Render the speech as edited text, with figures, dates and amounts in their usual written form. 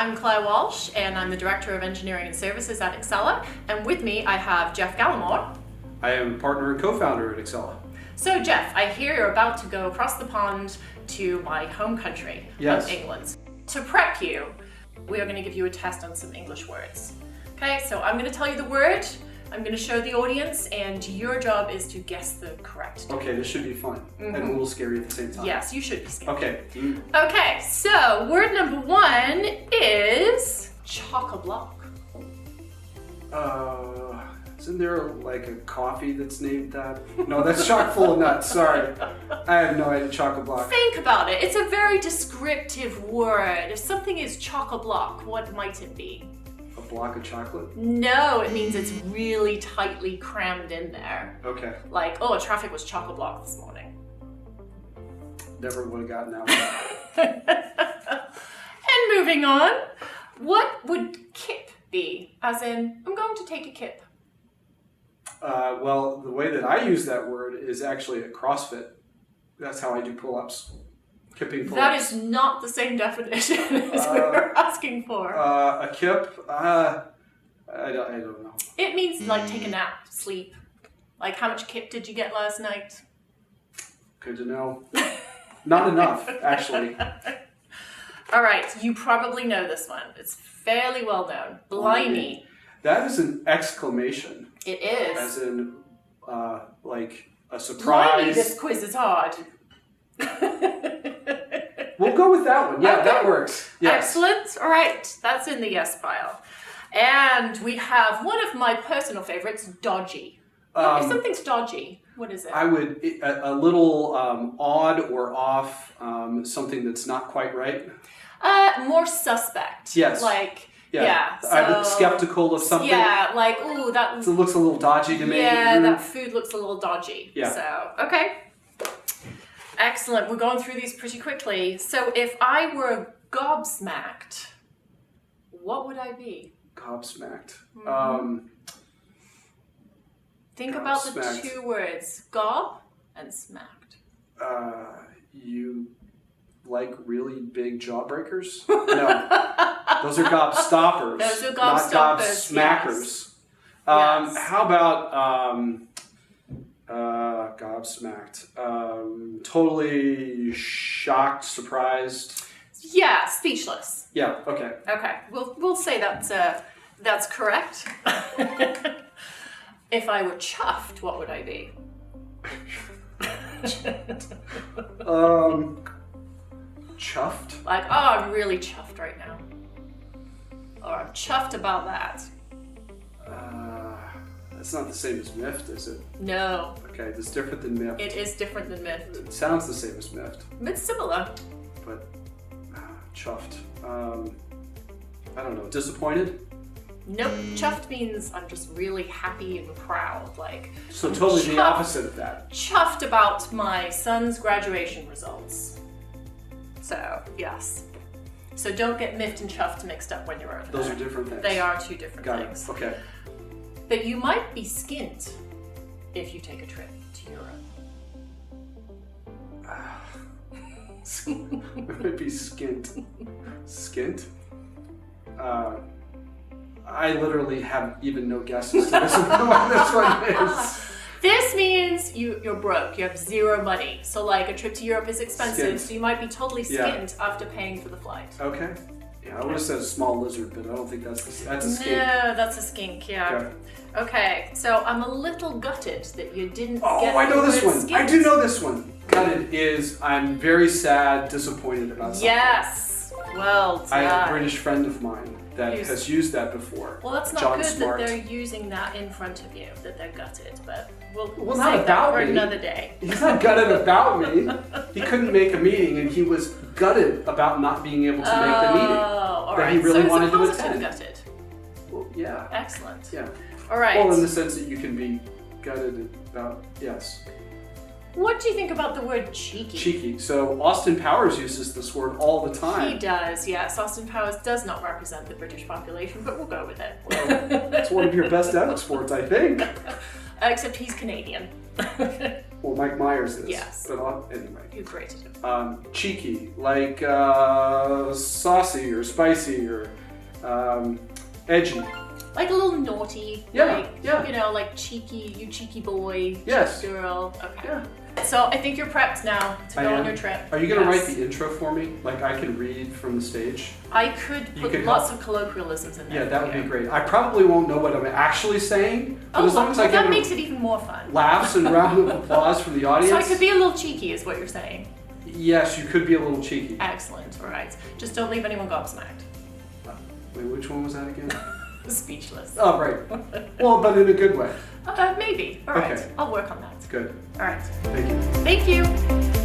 I'm Claire Walsh, and I'm the Director of Engineering and Services at Excella. And with me, I have Jeff Gallimore. I am a partner and co-founder at Excella. So Jeff, I hear you're about to go across the pond to my home country of England. To prep you, we are going to give you a test on some English words. Okay, so I'm going to tell you the word, I'm going to show the audience, and your job is to guess the correct. Okay, this should be fun and a little scary at the same time. Yes, you should be scared. Okay. Okay, so word number one is chock-a-block. Isn't there like a coffee that's named that? No, that's chock full of nuts. Sorry. I have no idea. Chock-a-block. Think about it. It's a very descriptive word. If something is chock-a-block, what might it be? A block of chocolate? No, it means it's really tightly crammed in there. Okay. Like, oh, traffic was chock-a-block this morning. Never would have gotten that one. And moving on, what would kip be? As in, I'm going to take a kip. Well, the way that I use that word is actually at CrossFit. That's how I do pull-ups. Kipping pull-ups. That is not the same definition as we were asking for. A kip? I don't know. It means like take a nap, sleep. Like how much kip did you get last night? Good to know. Not enough, actually. All right, you probably know this one. It's fairly well known. Blimey. That is an exclamation. It is. As in, like a surprise. Blimey, this quiz is hard. We'll go with that one. Yeah, okay. That works. Yes. Excellent. All right, that's in the yes pile. And we have one of my personal favorites, Dodgy. If something's dodgy, what is it? I would, a little odd or off, something that's not quite right. More suspect. Yes. Like, yeah. So, I'm skeptical of something. Yeah, like, ooh, that It looks a little dodgy to me. Yeah, that food looks a little dodgy. Yeah. So, okay. Excellent. We're going through these pretty quickly. So if I were gobsmacked, what would I be? Gobsmacked. Think about the two words, gob and smacked. You like really big jawbreakers? No. Those are gobstoppers. Those are not gobsmackers. Yes. How about gobsmacked? Totally shocked, surprised. Yeah, speechless. Yeah. Okay. Okay, we'll say that's correct. If I were chuffed, what would I be? Chuffed? Like, oh, I'm really chuffed right now. Or I'm chuffed about that. That's not the same as miffed, is it? No. Okay, it's different than miffed. It is different than miffed. It sounds the same as miffed. It's similar. But chuffed. I don't know. Disappointed? Nope. Chuffed means I'm just really happy and proud. Like, So I'm totally chuffed, the opposite of that. Chuffed about my son's graduation results. So, yes. So don't get miffed and chuffed mixed up when you're over there. Those are different things. They are two different things. Got it. Okay. But you might be skint if you take a trip to Europe. It would be skint. Skint? I literally have even no guesses to this what this one is. This means you're broke. You have zero money. So like a trip to Europe is expensive, Skint. so you might be totally skint after paying for the flight. Okay. Yeah, I would have said a small lizard, but I don't think that's a skink. No, that's a skink, yeah. Okay, so I'm a little gutted that you didn't get I know this one. skint. I do know this one. Gutted is I'm very sad, disappointed about something. Yes. Well done. I have a British friend of mine that has used that before. Well, that's not John good Smart. that they're using that in front of you, that they're gutted, but we'll not save that about for me. another day. He's not gutted about me. He couldn't make a meeting, and he was gutted about not being able to make the meeting. All that right. he really so wanted to it's a positive attend. gutted. Well, yeah. Excellent. Yeah. All right. Well, in the sense that you can be gutted about, yes. What do you think about the word cheeky? Cheeky. So Austin Powers uses this word all the time. He does, yes. Austin Powers does not represent the British population, but we'll go with it. Well, it's one of your best exports, I think. Except he's Canadian. Well, Mike Myers is. Yes. But anyway. You created him. Cheeky, like saucy or spicy or edgy. Like a little naughty. Yeah, like, yeah. You know, like cheeky, you cheeky boy, Yes. cheeky girl. Okay. Yeah. So I think you're prepped now to go on your trip. Are you going to write the intro for me? Like I can read from the stage? I could put lots of colloquialisms in there. Yeah, that would be great. I probably won't know what I'm actually saying, but as long as I get that makes it even more fun. Laughs and round of applause from the audience. So I could be a little cheeky, is what you're saying. Yes, you could be a little cheeky. Excellent. All right. Just don't leave anyone gobsmacked. Wait, which one was that again? Speechless. Oh, right. Well, but in a good way. Maybe. All right. Okay. I'll work on that. Good. All right. Thank you. Thank you.